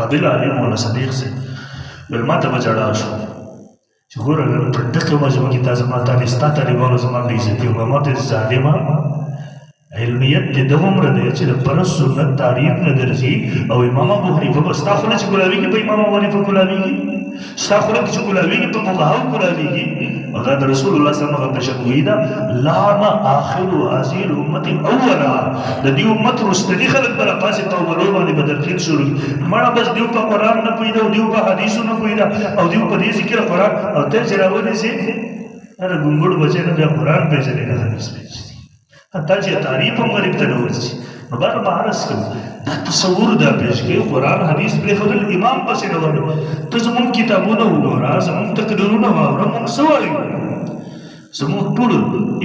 قابل عالم مولا صدیق سے بل ما ته بجړا شو چې ګوره په دغه مجموعه کې تاسو ما ته ستا طالبانو زما بې عزتي وکړه ما ته ظالمه علمیت دې دومره دی چې د پر سنت تعریف نه درځي او امام ابو حنیفه به ستا خوله چې ګلابېږي په امام ابو حنیفه ګلابېږي ستا خوله چې ګلابېږي په فقهاو ګلابېږي او دا د رسول الله صلی الله علیه وسلم پیشګویي ده لانا آخر هذه الامت اولها د دې امت وروستني خلک به راپاسې په اولو باندې به درخیل شروع کړي مړه بس دیو په قرآن نه پوهېده او دیو په حدیثو نه پوهېده او دیو په دې ذکر قرآن او ته چې راونیسې هره ګونګړ بچی نه بیا قرآن پېژنې نه حدیث پېژني حتی چې تعریف هم غریب ته نه ورځي نو بار به عرض کوو دا تصور دا پیش کوي قرآن حدیث پرېښودل امام پسې نه ورځي ته زموږ کتابونه وګوره زموږ تقریرونه واوره موږ څه وایو زموږ ټول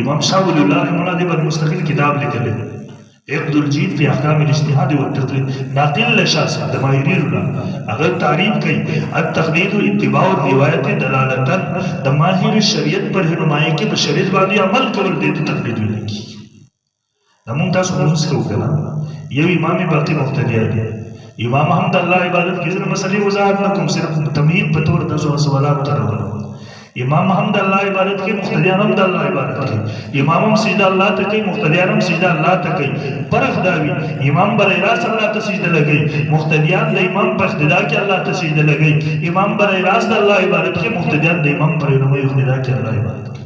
امام شاه ولی الله رحمه الله دې باندې مستقل کتاب لیکلی عقد الجید فی احکام الاجتهاد والتقلید ناقل له شاه صاحب د ماهرینو نه هغه تعریف کوي التقلید اتباع الروایت دلالتا د ماهر شریعت پر رهنمایي کې په شریعت باندې عمل کول دې ته تقلید ویل کېږي دا مونږ تاسو لمونځ کوو که نه یو امام باقي مقتدیان دي امام حمد الله عبادت کې ځینې مسلې وضاحت نه کوم صرف تمهید په طور تاسو سوالات ته راوړم امام حمد الله عبادت کې مقتدیان هم د الله عبادت کوي امام هم سجده الله ته کوي مقتدیان هم سجده الله ته کوي فرق دا وي امام بر راس الله ته سجده لګوي مقتدیان د امام په اقتدا کې الله ته سجده لګوي امام بر راس د الله عبادت کوي مقتدیان د امام پر رهنمایي اقتدا کې الله عبادت کوي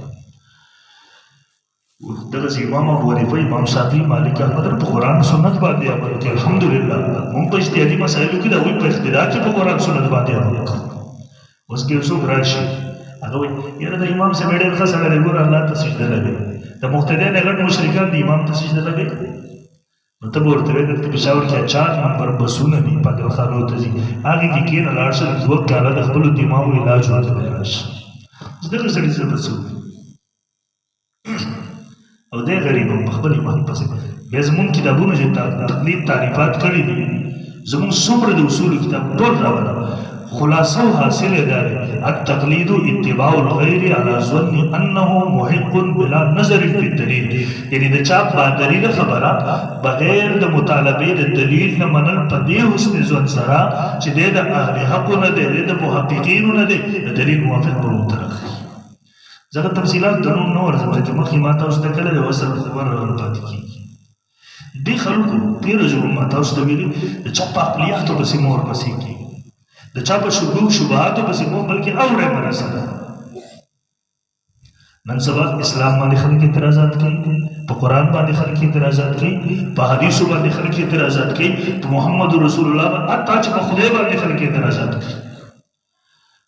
دغه امام ابو حنیفه امام شافعي مالک احمد په قرآن سنت باندې عمل کوي الحمدلله موږ په اجتهادي مسایلو کې د هغوی په اقتدا کې په قرآن سنت باندې عمل کوو اوس کې څوک راشي هغه وایي یاره د امام صاحب ډېر ښه سړی دی ګوره الله ته سجده لګوي د مقتدیان غټ مشرکان د امام ته سجده لګوي نو ته به ورته وایې دلته پېښور کې 4 نمبر بسونه دي پاکستانو ته ځي هغې کې کښېنه لاړ شه 2 کاله د خپلو دماغو علاج ورته به راشه دغه سړي سره به څه او دی غریب هم په خپل ایمان پسې بیا زمونږ کتابونه چې تقلید تعریفات کړي دي زمونږ څومره د اصولو کتاب ټول راوړه خلاصه او حاصل یې دا دی التقلید اتباع الغیر علی ظن انه محق بلا نظر فی الدلیل یعنی د چا بادریله خبره بغیر د مطالبې د دلیل نه منل په دې حسن ظن سره چې دی د اهل حقو نه دی د محققینو نه دی د دلیل موافق به ورته زه تفصیلات د نوم نه ورځم چې مخکې ما تاسو ته کله د وصل خبره پاتې کېږي دې خلکو تېره ژبه ما تاسو ته ویلي د چا په عقلیاتو پسې مو ورپسې کېږي د چا په شبهاتو پسې مو بلکې اورئ منه سره نن سبا اسلام باندې خلک اعتراضات کوي په قرآن باندې خلک اعتراضات کوي په حدیثو باندې خلک اعتراضات کوي په محمد رسول الله باندې حتی چې په خدای باندې خلک اعتراضات کوي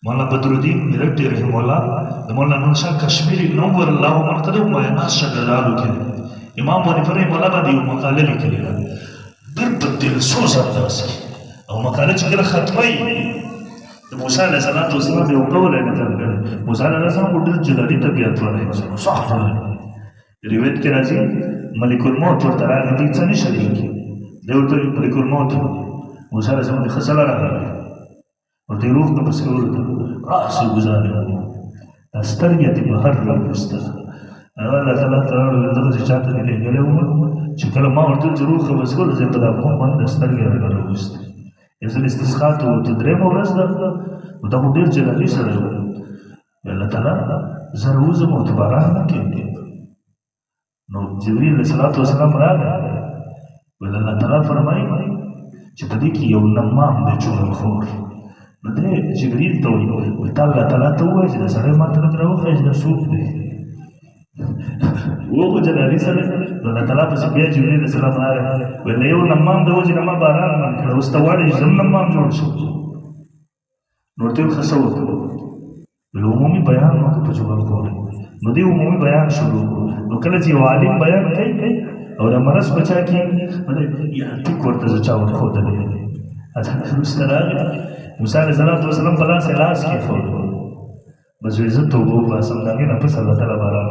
مولانا بدرالدین میرٹی رحم الله د مولانا نور شاه کشمیری نور الله مرتضی بیانات شګلالو کې امام حنیفه رحم الله باندې یو مقاله لیکلې ده ډېر په دل سوز انداز او مقاله چې کله ختمه د موسی علیه السلام یو قول یې نقل کړی موسی علیه السلام ډېر جلالي طبیعت والا انسان صح روایت کې راځي ملک الموت ورته راغی دوی څه نه شریکي دی ورته ملک الموت موسی علیه السلام ښه سلا راغلی ورته روح ته پسې ورته راسي ګزارې سترګې دې بهر راویسته هغه الله تعالی ته راوړل دغه چې چاته دې لېږلی وم چې کله ما ورته چې روح ته بس کړل زه په دا قوم باندې سترګې راته راویستې یو ځل استسقا ته وته درېیمه ورځ ده نو دا خو ډېر جلالي سړی و الله تعالی زه راوځم او ته باران نه کېږي نو جبریل علیه الصلاة وسلام راغی ویل الله تعالی فرمایي چې په دې کې یو نمام دی چغلخور نو دی جبریل ته وایي ته الله تعالی ته ووایه چې دا سړی ما ته راته راوښیه چې دا څوک دی و خو جلالي سړی نو الله تعالی پسې بیا جبریل علیه السلام راغی ویل یو نمام د وجې نه ما باران نه کړه اوس ته غواړې چې زم نمام جوړ شم نو ورته یې ښه څه وکړو ویل عمومي بیان وکړه په چغلخور نو دی عمومي بیان شروع کړو نو کله چې یو عالم بیان کوي او د مرض په چا کې یا ټیک ورته زه چا ورښودلی وروسته راغی موسی علیه السلام په لاس یې لاس کېښود بس وایي زه توبه وباسم د هغې نه پس الله تعالی باران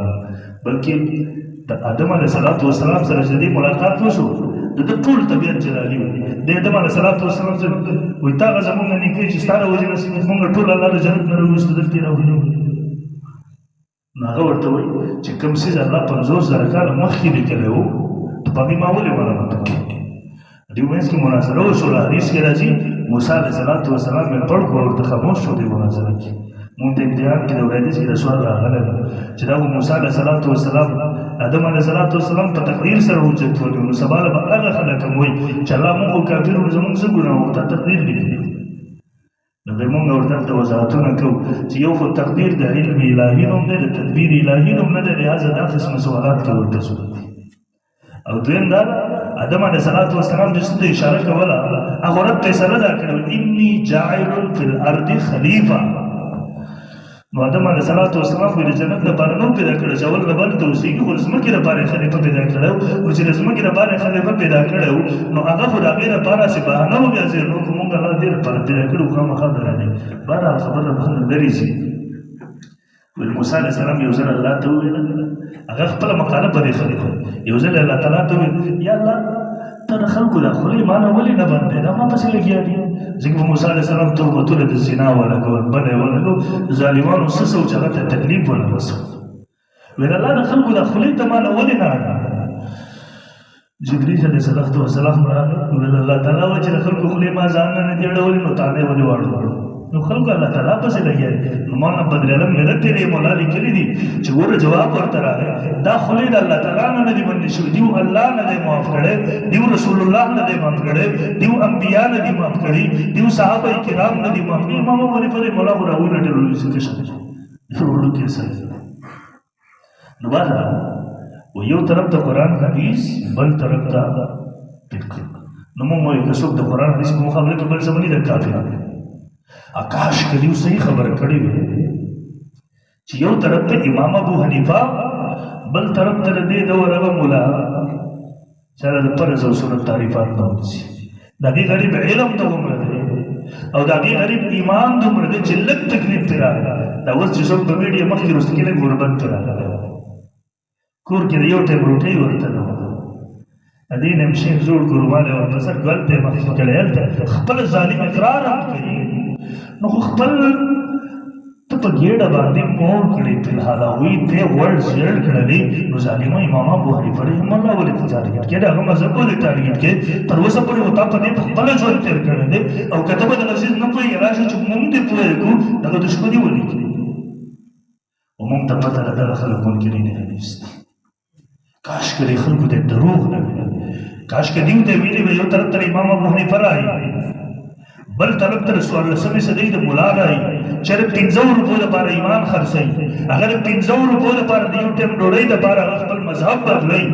بلکې د آدم علیه السلام سره چې د دې ملاقات وشو د ده ټول طبیعت جلالي و د آدم علیه السلام سره وایي تا هغه زموږ نه نیکۍ چې ستا د وجې نه موږ ټول الله د جنت نه راوویستو دلته یې راولېږو نو هغه ورته وایي چې کوم څیز الله 50,000 کاله مخکې لیکلی و ته په هغې ما ولې ملامت وکړې دې منځ کې مناظره وشوله حدیث کې راځي موسی علیه السلام یې پړ کړ ورته خاموش شو دې مناظره کې مونږ د امتحان کې د وړاندیز کې د سوال راغلی چې دا موسی علیه السلام آدم علیه السلام په تقدیر سره حجت ونیو نو سبا به هغه خلک هم وایي چې الله موږ خو کافر وو زموږ څه ګناه وو تا تقدیر لیکلی نو بیا موږ ورته دلته وضاحتونه کوو چې یو خو تقدیر د علم الهي نوم دی د تدبیر الهي نوم نه دی لهذا دا قسمه سوالات کې ورته صورت او دویم دا آدم علیه السلام چې څه اشاره کوله هغه رب فیصله دا کړې انی جاعل فی الارض خلیفه نو آدم علیه السلام خو د جنت لپاره نو پیدا کړی چې اول ربانې ته اوسېږي خو د ځمکې لپاره یې خلیفه پیدا کړی او چې د ځمکې لپاره یې خلیفه پیدا کړی نو هغه خو د هغې لپاره چې بهانه وګرځي نو خو موږ الله دې لپاره پیدا کړي وو خامخا درانې بهرحال خبره بهانه لرې ځي ویل موسی علیه السلام یو ځل الله ته وویل هغه خپله مقاله په دې خلیفه یو ځل الله تعالی ته وویل یا الله ته د خلکو دا خولۍ ما نه ولې نه بندې دا ما پسې لګیا دي ځکه موسی علیه السلام تهمتونه د زنا ولګول بله یې ولګو ظالمانو څه څه و چې هغه ته تکلیف ونه رسول ویل الله د خلکو دا خولۍ ته ما نه ولې نه اړه جبرئیل علیه السلام راغی ویل الله تعالی وایي چې د خلکو خولۍ ما ځان نه دي اړولې نو تا دې ولې واړو نو خلکو الله تعالی پسې لګیا دي نو مولانا بدرعلم ملت تیرې مولا لیکلي دي چې ګوره جواب ورته راغی دا خولۍ د الله تعالی نه دي باندې شوي دیو الله نه دی معاف کړی دیو رسول الله نه دی معاف کړی دیو انبیا نه دی معاف کړي دیو صحابه کرام نه دی معاف کړي امام ابو حنیفه مولا راوړل ډېر څه شي ورو کې څه نو بالا و یو طرف ته قران حدیث بل طرف ته فقه نو موږ یو څوک د قران حدیث په مقابله کې بل څه باندې د کافر آکاش کلیو صحیح خبره کړې وي چې یو طرف ته امام ابو حنیفه بل طرف ته دې د ورغه مولا چې د فرض او سنت تعریفات نه ورسي د دې غریب علم ته عمر دی او د دې غریب ایمان د عمر دی چې لږ تکلیف تر راغله دا اوس چې څوک په میډیا مخکې رسته کې له غربت تر راغله کور کې یو ټیم روټي ورته نه ادي نیم شیخ جوړ کړو مال او په سر ګل ته مخکې کړي خپل ظالم اقرار هم کوي نو خپل ته په ګېډه باندې مور کړی په حال وی ته ورډ شیر کړی نو ظالم امام ابو حنیفه رحم الله ولې ټارګټ کړي هغه مذهب ولې ټارګټ کړي تر اوسه پورې وتا په دې خپل ژوند تیر کړی دی او کتابه د عزیز نه پوي راشه چې موږ دې پوي کو دغه دښمنی ولې کړی او موږ ته پته ده د خلکو کې نه حدیث کاش کړي خلکو ته دروغ نه کاش کړي دې ویلي یو طرف تر امام ابو حنیفه راځي بل طرف ته رسول الله صلی الله علیه وسلم د مولا راځي چې 500 روپو لپاره ایمان خرڅي اگر 500 روپو لپاره د یو ټیم ډوډۍ لپاره خپل مذهب بدلای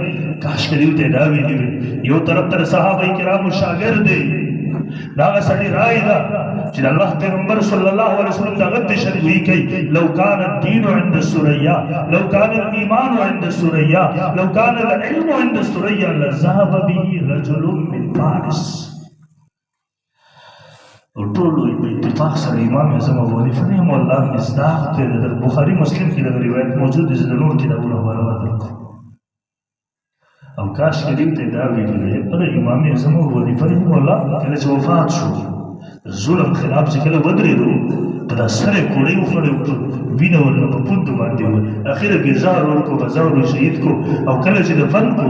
کاش کړي ته دا ویلي یو طرف ته صحابه کرام شاګرد دي دا سړي راي دا چې الله پیغمبر صلی الله علیه وسلم دا غته شرعي کوي لو كان الدين عند السريا لو كان الايمان عند السريا لو كان العلم عند السريا لذهب به رجل من فارس او ټول په اتفاق سره امام اعظم ابو حنیفه رحمه الله مصداق ته د بخاری مسلم کې د روایت موجود دي د نور کتابونو حواله درکو او کاش کې ته دا ویلي پر امام اعظم ابو حنیفه رحمه الله کله چې وفات شو ظلم خلاف چې کله ودرېدو په سره کوړې وخړې وینه ورنه په پوند باندې اخیره ګزار ورکو بازار شهید کو او کله چې دفن کو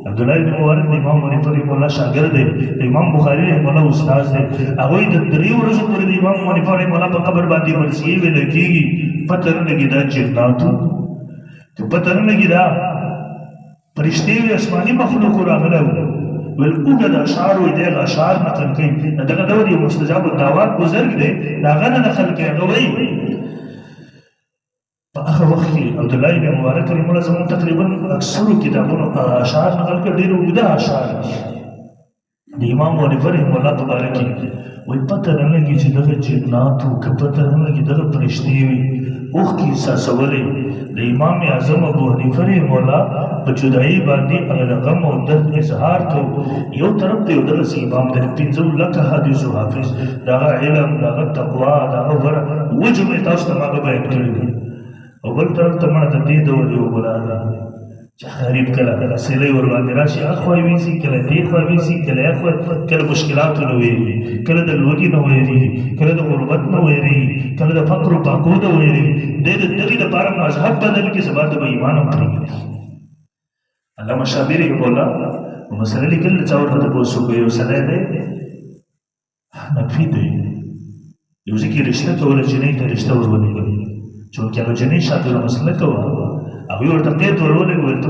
عبدالله بن مبارک امام حنیفه رحمه الله شاګرد دی امام بخاری رحمه الله استاد دی هغه د 3 ورځې پورې د امام حنیفه رحمه الله په قبر باندې ورسي ویل کېږي پته نه لګي دا جناتو ته پته نه لګي دا فرشتي آسماني مخلوق راغله ول اوګه د اشعار او د اشعار نقل کوي دغه ډول یو مستجاب الدعوات بزرګ دی دا غنه نقل کوي هغه وایي په هغه وخت کې عبدالله بن مبارک رحمه الله زموږ تقریبا اکثرو کتابونو اشعار نقل کړي ډېر اوږده اشعار د امام حنیفه رحمه الله په باره کې وایي پته نه لګي چې دغه جناتو که پته نه لګي دغه فرشتې وي اوښکې احساسولې د امام اعظم ابو حنیفه رحمه الله په جدایي باندې هغه د غم او درد اظهار کوو یو طرف ته یو دغسې امام دی 15 لکه حدیثو حافظ دغه علم دغه تقوا دغه ور وجمې تاسو ته هغه بیان کړي او بل طرف ته مړه د دې ډول یو ګلان چې غریب کله سیلې ور باندې راشي اخوای ویسي کله دې خو ویسي کله اخو کله مشکلات نه ویری کله د لوګي نه ویری کله د غربت نه ویری کله د فقر او پاکو نه ویری د دې لپاره مذهب بدل کې سبا د ایمان او پرېږي علامه شابیری بولا مسله لیکل څاور ته پوسو کوي سره ده نفي دی یو ځکه رشته کوله جنۍ ته رشته ورولېږل چونکې هغه جنۍ شاته یوه مسله کوه هغوی ورته قید ورولېږه ویل ته